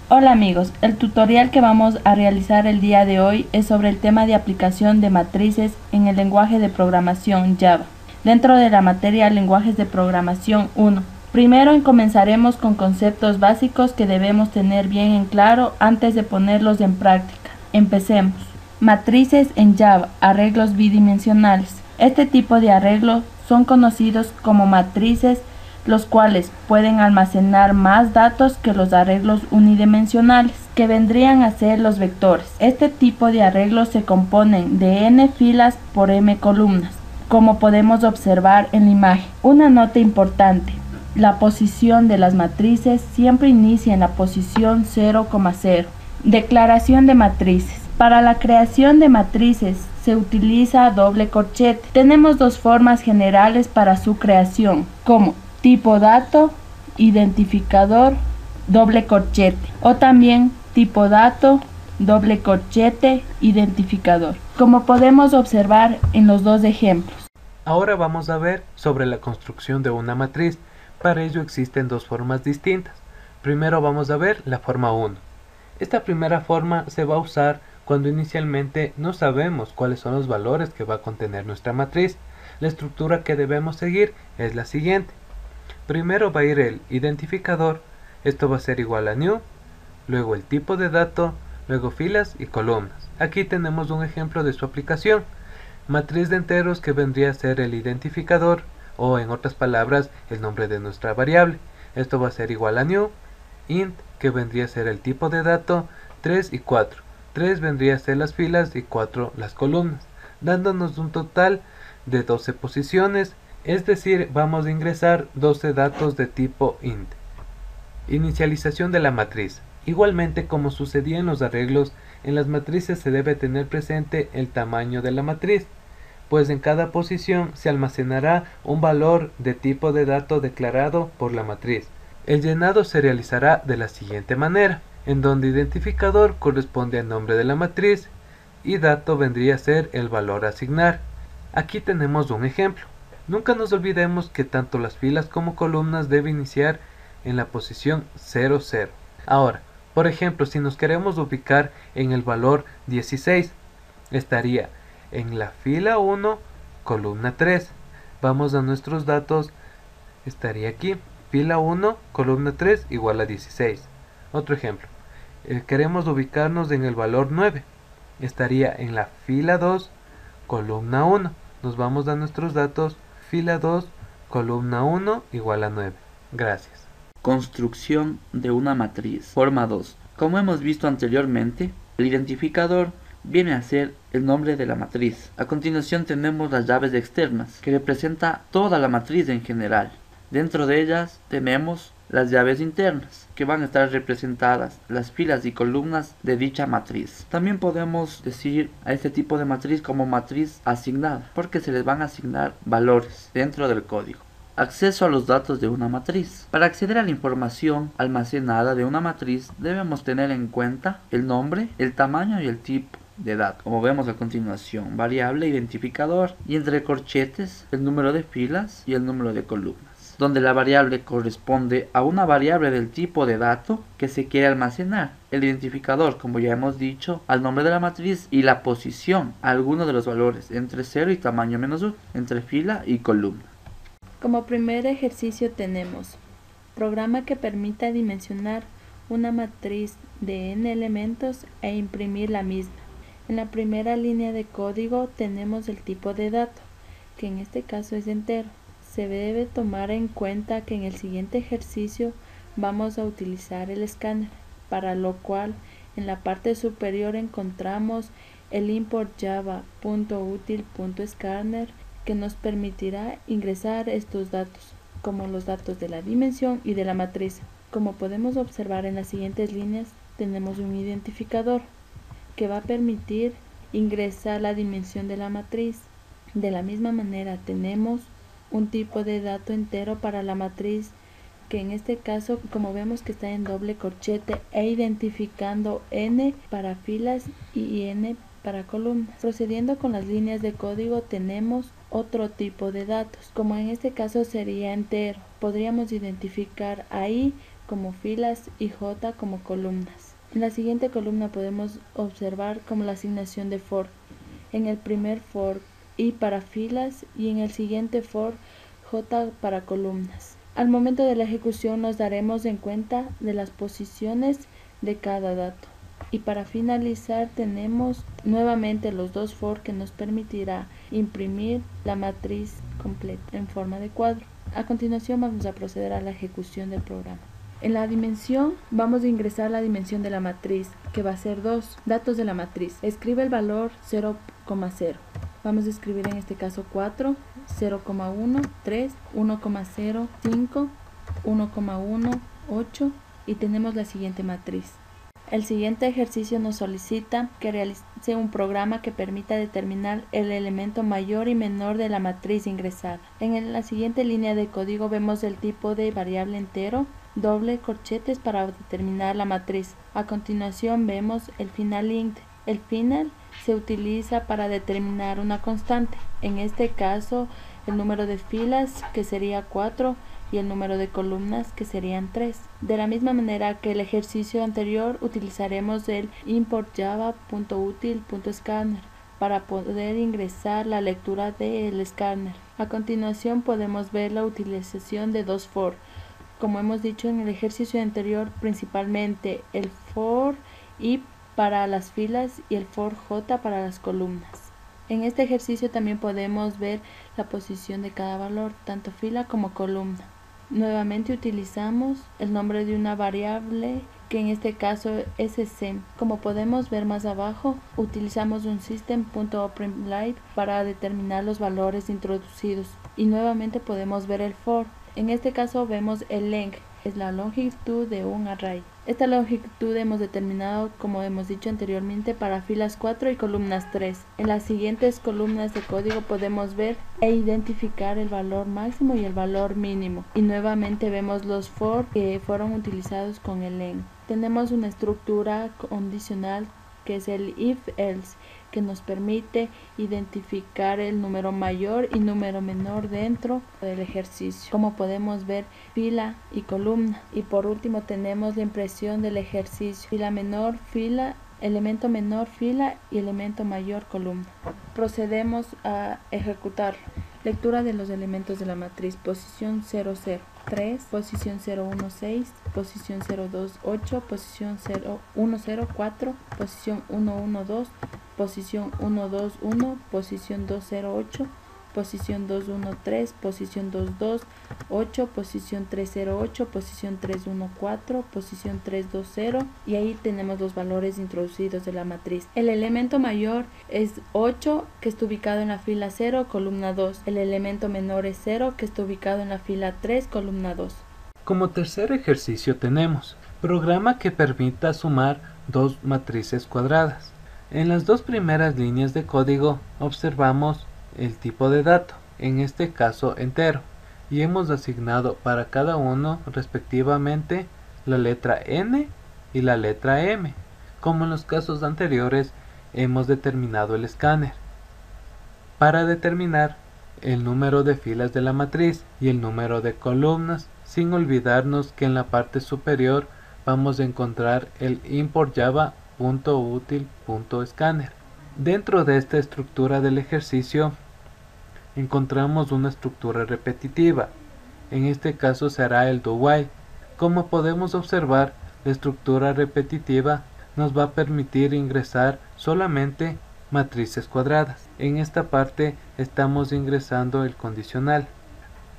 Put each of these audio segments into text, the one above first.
Hola amigos, el tutorial que vamos a realizar el día de hoy es sobre el tema de aplicación de matrices en el lenguaje de programación Java, dentro de la materia Lenguajes de Programación 1. Primero comenzaremos con conceptos básicos que debemos tener bien en claro antes de ponerlos en práctica. Empecemos. Matrices en Java, arreglos bidimensionales. Este tipo de arreglos son conocidos como matrices, los cuales pueden almacenar más datos que los arreglos unidimensionales, que vendrían a ser los vectores. Este tipo de arreglos se componen de n filas por m columnas, como podemos observar en la imagen. Una nota importante: la posición de las matrices siempre inicia en la posición 0,0. Declaración de matrices. Para la creación de matrices se utiliza doble corchete. Tenemos dos formas generales para su creación, como tipo dato, identificador, doble corchete, o también tipo dato, doble corchete, identificador, como podemos observar en los dos ejemplos. Ahora vamos a ver sobre la construcción de una matriz. Para ello existen dos formas distintas. Primero vamos a ver la forma 1. Esta primera forma se va a usar cuando inicialmente no sabemos cuáles son los valores que va a contener nuestra matriz. La estructura que debemos seguir es la siguiente. Primero va a ir el identificador, esto va a ser igual a new, luego el tipo de dato, luego filas y columnas. Aquí tenemos un ejemplo de su aplicación. Matriz de enteros, que vendría a ser el identificador, o en otras palabras el nombre de nuestra variable. Esto va a ser igual a new, int, que vendría a ser el tipo de dato, 3 y 4. 3 vendría a ser las filas y 4 las columnas, dándonos un total de 12 posiciones. Es decir, vamos a ingresar 12 datos de tipo int. Inicialización de la matriz. Igualmente, como sucedía en los arreglos, en las matrices se debe tener presente el tamaño de la matriz, pues en cada posición se almacenará un valor de tipo de dato declarado por la matriz. El llenado se realizará de la siguiente manera, en donde identificador corresponde al nombre de la matriz y dato vendría a ser el valor a asignar. Aquí tenemos un ejemplo. Nunca nos olvidemos que tanto las filas como columnas deben iniciar en la posición 0, 0. Ahora, por ejemplo, si nos queremos ubicar en el valor 16, estaría en la fila 1, columna 3. Vamos a nuestros datos, estaría aquí, fila 1, columna 3 igual a 16. Otro ejemplo, queremos ubicarnos en el valor 9, estaría en la fila 2, columna 1. Nos vamos a nuestros datos, fila 2, columna 1 igual a 9. Gracias. Construcción de una matriz. Forma 2. Como hemos visto anteriormente, el identificador viene a ser el nombre de la matriz. A continuación tenemos las llaves externas, que representa toda la matriz en general. Dentro de ellas tenemos las llaves internas, que van a estar representadas las filas y columnas de dicha matriz. También podemos decir a este tipo de matriz como matriz asignada, porque se les van a asignar valores dentro del código. Acceso a los datos de una matriz. Para acceder a la información almacenada de una matriz debemos tener en cuenta el nombre, el tamaño y el tipo de datos, como vemos a continuación: variable, identificador, y entre corchetes el número de filas y el número de columnas, donde la variable corresponde a una variable del tipo de dato que se quiere almacenar, el identificador, como ya hemos dicho, al nombre de la matriz, y la posición a alguno de los valores entre 0 y tamaño -1, entre fila y columna. Como primer ejercicio tenemos programa que permita dimensionar una matriz de n elementos e imprimir la misma. En la primera línea de código tenemos el tipo de dato, que en este caso es entero. Se debe tomar en cuenta que en el siguiente ejercicio vamos a utilizar el escáner, para lo cual en la parte superior encontramos el import java.util.scanner, que nos permitirá ingresar estos datos, como los datos de la dimensión y de la matriz. Como podemos observar en las siguientes líneas, tenemos un identificador que va a permitir ingresar la dimensión de la matriz. De la misma manera tenemos un tipo de dato entero para la matriz que en este caso, como vemos que está en doble corchete e identificando n para filas y n para columnas. Procediendo con las líneas de código, tenemos otro tipo de datos, como en este caso sería entero. Podríamos identificar a i como filas y j como columnas. En la siguiente columna podemos observar como la asignación de for. En el primer for i para filas y en el siguiente for j para columnas. Al momento de la ejecución nos daremos en cuenta de las posiciones de cada dato. Y para finalizar tenemos nuevamente los dos for que nos permitirá imprimir la matriz completa en forma de cuadro. A continuación vamos a proceder a la ejecución del programa. En la dimensión vamos a ingresar la dimensión de la matriz, que va a ser 2. Datos de la matriz. Escribe el valor 0,0. Vamos a escribir en este caso 4, 0,1, 3, 1,0, 5, 1,1, 8 y tenemos la siguiente matriz. El siguiente ejercicio nos solicita que realice un programa que permita determinar el elemento mayor y menor de la matriz ingresada. En la siguiente línea de código vemos el tipo de variable entero, doble corchetes para determinar la matriz. A continuación vemos el final int. El final se utiliza para determinar una constante, en este caso el número de filas que sería 4 y el número de columnas que serían 3. De la misma manera que el ejercicio anterior utilizaremos el import_java.util.scanner para poder ingresar la lectura del escáner. A continuación podemos ver la utilización de dos for. Como hemos dicho en el ejercicio anterior, principalmente el for i para las filas y el for j para las columnas. En este ejercicio también podemos ver la posición de cada valor, tanto fila como columna. Nuevamente utilizamos el nombre de una variable que en este caso es sem. Como podemos ver más abajo, utilizamos un system.openLive para determinar los valores introducidos. Y nuevamente podemos ver el for. En este caso vemos el length, es la longitud de un array. Esta longitud hemos determinado, como hemos dicho anteriormente, para filas 4 y columnas 3. En las siguientes columnas de código podemos ver e identificar el valor máximo y el valor mínimo. Y nuevamente vemos los for que fueron utilizados con el length. Tenemos una estructura condicional que es el if-else, que nos permite identificar el número mayor y número menor dentro del ejercicio, como podemos ver fila y columna. Y por último tenemos la impresión del ejercicio, fila menor, fila, elemento menor, fila y elemento mayor, columna. Procedemos a ejecutarlo. Lectura de los elementos de la matriz: posición 0, 0, 3, posición 0, 1, 6, posición 0, 2, 8, posición 0, 1, 0, 4, posición 1, 1, 2, posición 1, 2, 1, posición 2, 0, 8, posición 2, 1, 3, posición 2, 2, 8, posición 3, 0, 8, posición 3, 1, 4, posición 3, 2, 0 y ahí tenemos los valores introducidos de la matriz. El elemento mayor es 8, que está ubicado en la fila 0, columna 2. El elemento menor es 0, que está ubicado en la fila 3, columna 2. Como tercer ejercicio tenemos programa que permita sumar dos matrices cuadradas. En las dos primeras líneas de código observamos el tipo de dato, en este caso entero, y hemos asignado para cada uno respectivamente la letra n y la letra m. Como en los casos anteriores hemos determinado el escáner. Para determinar el número de filas de la matriz y el número de columnas, sin olvidarnos que en la parte superior vamos a encontrar el import_java.util.scanner. Dentro de esta estructura del ejercicio encontramos una estructura repetitiva. En este caso será el do while. Como podemos observar, la estructura repetitiva nos va a permitir ingresar solamente matrices cuadradas. En esta parte estamos ingresando el condicional.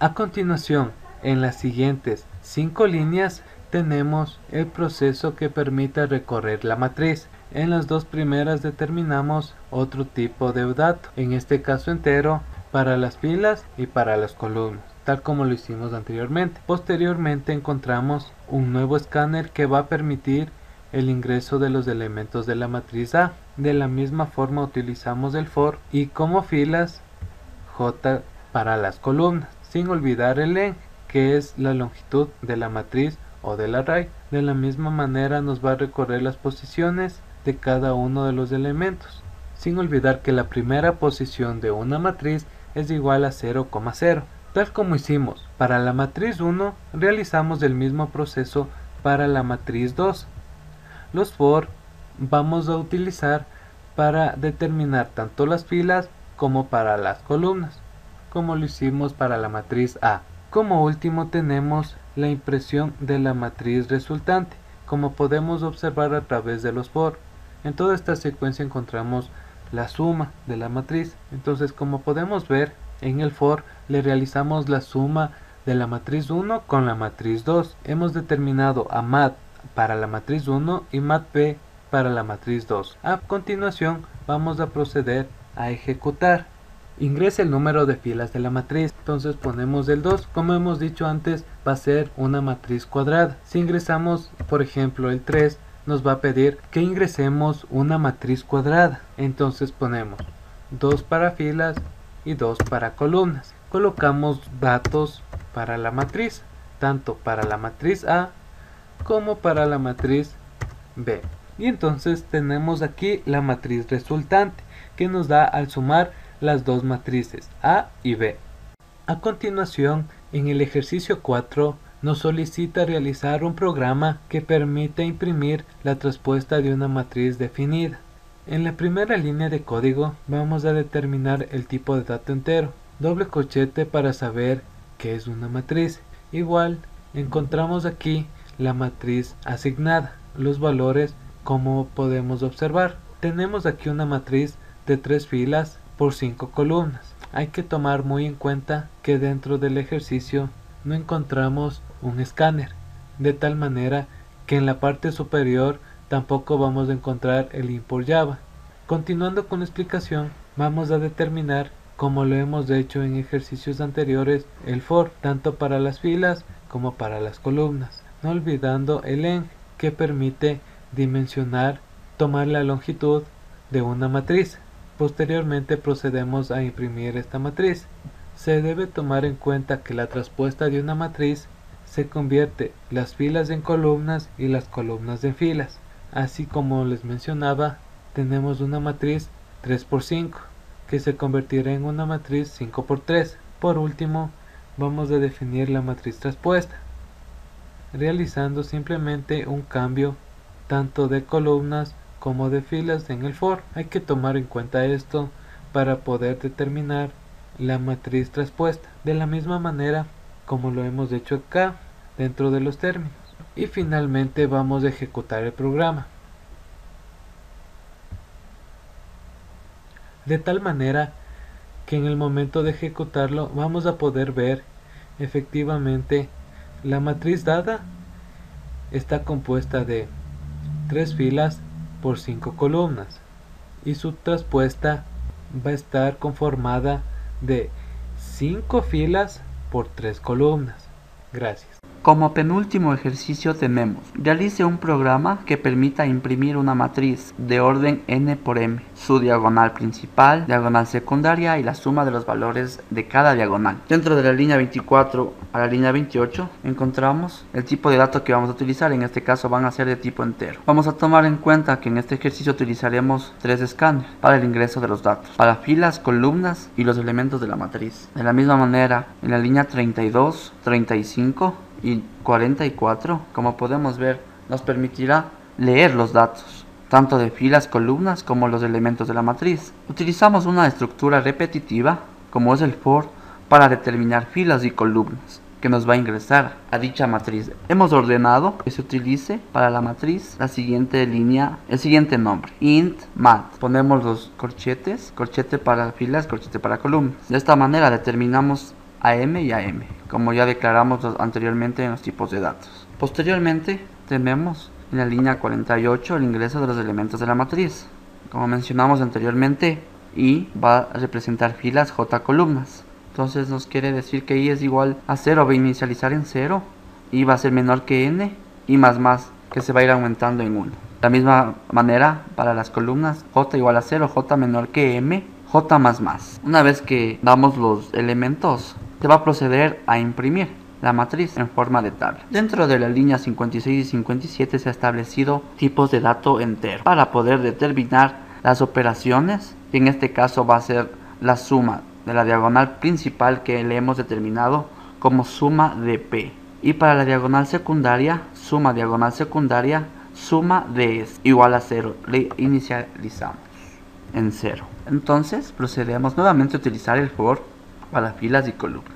A continuación, en las siguientes 5 líneas tenemos el proceso que permite recorrer la matriz. En las dos primeras determinamos otro tipo de dato, en este caso entero, para las filas y para las columnas, tal como lo hicimos anteriormente. Posteriormente encontramos un nuevo escáner que va a permitir el ingreso de los elementos de la matriz A. De la misma forma utilizamos el for y como filas J para las columnas, sin olvidar el length. que es la longitud de la matriz o del array. De la misma manera nos va a recorrer las posiciones de cada uno de los elementos, sin olvidar que la primera posición de una matriz es igual a 0,0. Tal como hicimos para la matriz 1, realizamos el mismo proceso para la matriz 2. Los for vamos a utilizar para determinar tanto las filas como para las columnas, como lo hicimos para la matriz A. Como último tenemos la impresión de la matriz resultante, como podemos observar a través de los for. En toda esta secuencia encontramos la suma de la matriz. Entonces, como podemos ver, en el for le realizamos la suma de la matriz 1 con la matriz 2. Hemos determinado a mat para la matriz 1 y mat p para la matriz 2. A continuación vamos a proceder a ejecutar. Ingresa el número de filas de la matriz. Entonces ponemos el 2. Como hemos dicho antes, va a ser una matriz cuadrada. Si ingresamos, por ejemplo, el 3, nos va a pedir que ingresemos una matriz cuadrada. Entonces ponemos 2 para filas y 2 para columnas. Colocamos datos para la matriz, tanto para la matriz A como para la matriz B. Y entonces tenemos aquí la matriz resultante, que nos da al sumar las dos matrices A y B. A continuación, en el ejercicio 4, nos solicita realizar un programa que permite imprimir la traspuesta de una matriz definida. En la primera línea de código vamos a determinar el tipo de dato entero, doble corchete para saber qué es una matriz. Igual, encontramos aquí la matriz asignada, los valores como podemos observar. Tenemos aquí una matriz de 3 filas por 5 columnas. Hay que tomar muy en cuenta que dentro del ejercicio no encontramos un escáner, de tal manera que en la parte superior tampoco vamos a encontrar el import Java. Continuando con la explicación, vamos a determinar, como lo hemos hecho en ejercicios anteriores, el for, tanto para las filas como para las columnas, no olvidando el len, que permite dimensionar, tomar la longitud de una matriz. Posteriormente procedemos a imprimir esta matriz. Se debe tomar en cuenta que la traspuesta de una matriz se convierte las filas en columnas y las columnas en filas. Así como les mencionaba, tenemos una matriz 3×5 que se convertirá en una matriz 5×3. Por último, vamos a definir la matriz traspuesta, realizando simplemente un cambio tanto de columnas como de filas en el for. Hay que tomar en cuenta esto para poder determinar la matriz traspuesta, de la misma manera como lo hemos hecho acá dentro de los términos. Y finalmente vamos a ejecutar el programa, de tal manera que en el momento de ejecutarlo vamos a poder ver efectivamente la matriz dada está compuesta de 3 filas por 5 columnas y su traspuesta va a estar conformada de 5 filas por 3 columnas. Gracias. Como penúltimo ejercicio tenemos: realice un programa que permita imprimir una matriz de orden n por m, su diagonal principal, diagonal secundaria y la suma de los valores de cada diagonal. Dentro de la línea 24 a la línea 28 encontramos el tipo de datos que vamos a utilizar. En este caso van a ser de tipo entero. Vamos a tomar en cuenta que en este ejercicio utilizaremos 3 escáneres para el ingreso de los datos, para filas, columnas y los elementos de la matriz. De la misma manera, en la línea 32, 35 y 44, como podemos ver, nos permitirá leer los datos, tanto de filas, columnas como los elementos de la matriz. Utilizamos una estructura repetitiva, como es el for, para determinar filas y columnas que nos va a ingresar a dicha matriz. Hemos ordenado que se utilice para la matriz la siguiente línea, el siguiente nombre: int mat. Ponemos los corchetes, corchete para filas, corchete para columnas. De esta manera determinamos AM y AM, como ya declaramos anteriormente en los tipos de datos. Posteriormente tenemos en la línea 48 el ingreso de los elementos de la matriz. Como mencionamos anteriormente, I va a representar filas, J columnas. Entonces nos quiere decir que I es igual a 0, va a inicializar en 0, I va a ser menor que N, y más, que se va a ir aumentando en 1. De la misma manera, para las columnas, J igual a 0, J menor que M, J más. Una vez que damos los elementos, se va a proceder a imprimir. De la matriz en forma de tabla. Dentro de la línea 56 y 57 se ha establecido tipos de dato entero para poder determinar las operaciones, y en este caso va a ser la suma de la diagonal principal que le hemos determinado como suma de P. Y para la diagonal secundaria, suma diagonal secundaria, suma de S igual a 0. Le inicializamos en 0. Entonces procedemos nuevamente a utilizar el for para filas y columnas.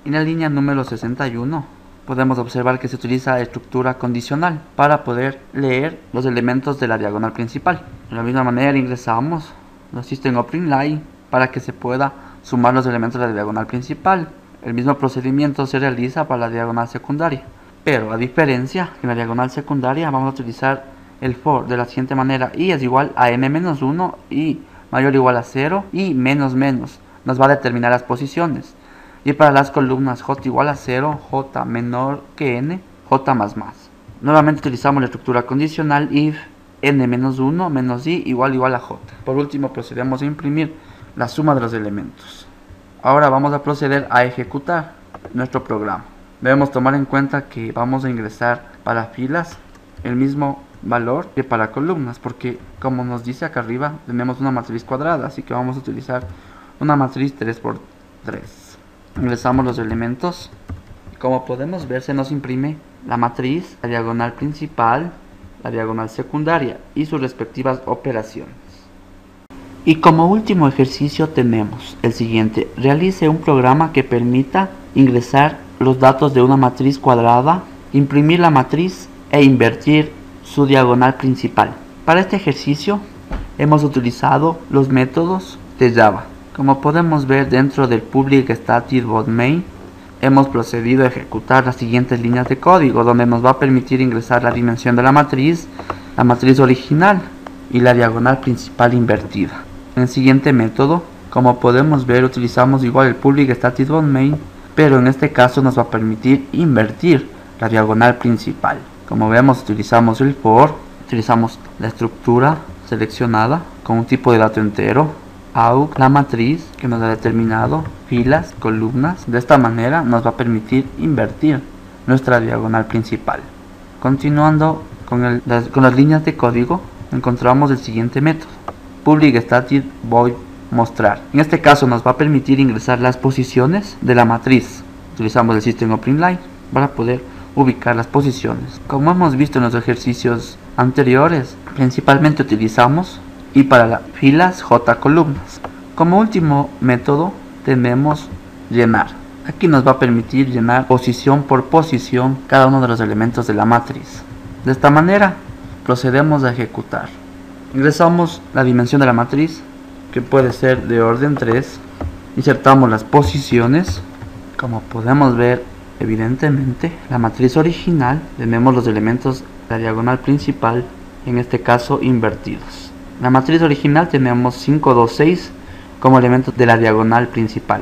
En la línea número 61 podemos observar que se utiliza estructura condicional para poder leer los elementos de la diagonal principal. De la misma manera ingresamos los System Opening Line para que se pueda sumar los elementos de la diagonal principal. El mismo procedimiento se realiza para la diagonal secundaria, pero a diferencia, en la diagonal secundaria vamos a utilizar el for de la siguiente manera: y es igual a n-1 y mayor o igual a 0 y menos menos nos va a determinar las posiciones. Y para las columnas j igual a 0, j menor que n, j más más. Nuevamente utilizamos la estructura condicional if n-1 menos i igual a j. Por último procedemos a imprimir la suma de los elementos. Ahora vamos a proceder a ejecutar nuestro programa. Debemos tomar en cuenta que vamos a ingresar para filas el mismo valor que para columnas, porque como nos dice acá arriba tenemos una matriz cuadrada, así que vamos a utilizar una matriz 3×3. Ingresamos los elementos y como podemos ver se nos imprime la matriz, la diagonal principal, la diagonal secundaria y sus respectivas operaciones. Y como último ejercicio tenemos el siguiente: realice un programa que permita ingresar los datos de una matriz cuadrada, imprimir la matriz e invertir su diagonal principal. Para este ejercicio hemos utilizado los métodos de Java. Como podemos ver, dentro del public static void main hemos procedido a ejecutar las siguientes líneas de código, donde nos va a permitir ingresar la dimensión de la matriz original y la diagonal principal invertida. En el siguiente método, como podemos ver, utilizamos igual el public static void main, pero en este caso nos va a permitir invertir la diagonal principal. Como vemos, utilizamos el for, utilizamos la estructura seleccionada con un tipo de dato entero, AUG, la matriz que nos ha determinado, filas, columnas. De esta manera nos va a permitir invertir nuestra diagonal principal. Continuando con las líneas de código, encontramos el siguiente método: public static void mostrar. En este caso nos va a permitir ingresar las posiciones de la matriz. Utilizamos el System Opening Line para poder ubicar las posiciones. Como hemos visto en los ejercicios anteriores, principalmente utilizamos y para las filas j columnas. Como último método tenemos llenar. Aquí nos va a permitir llenar posición por posición cada uno de los elementos de la matriz. De esta manera procedemos a ejecutar. Ingresamos la dimensión de la matriz, que puede ser de orden 3. Insertamos las posiciones. Como podemos ver, evidentemente la matriz original, tenemos los elementos de la diagonal principal, en este caso invertidos. En la matriz original tenemos 5, 2, 6 como elementos de la diagonal principal.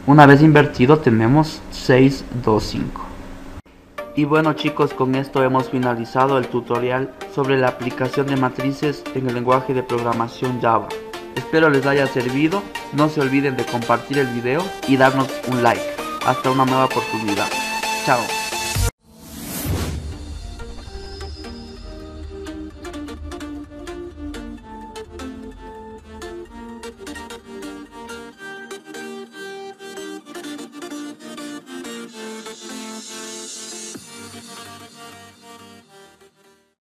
Una vez invertido tenemos 6, 2, 5. Y bueno chicos, con esto hemos finalizado el tutorial sobre la aplicación de matrices en el lenguaje de programación Java. Espero les haya servido. No se olviden de compartir el video y darnos un like. Hasta una nueva oportunidad. Chao.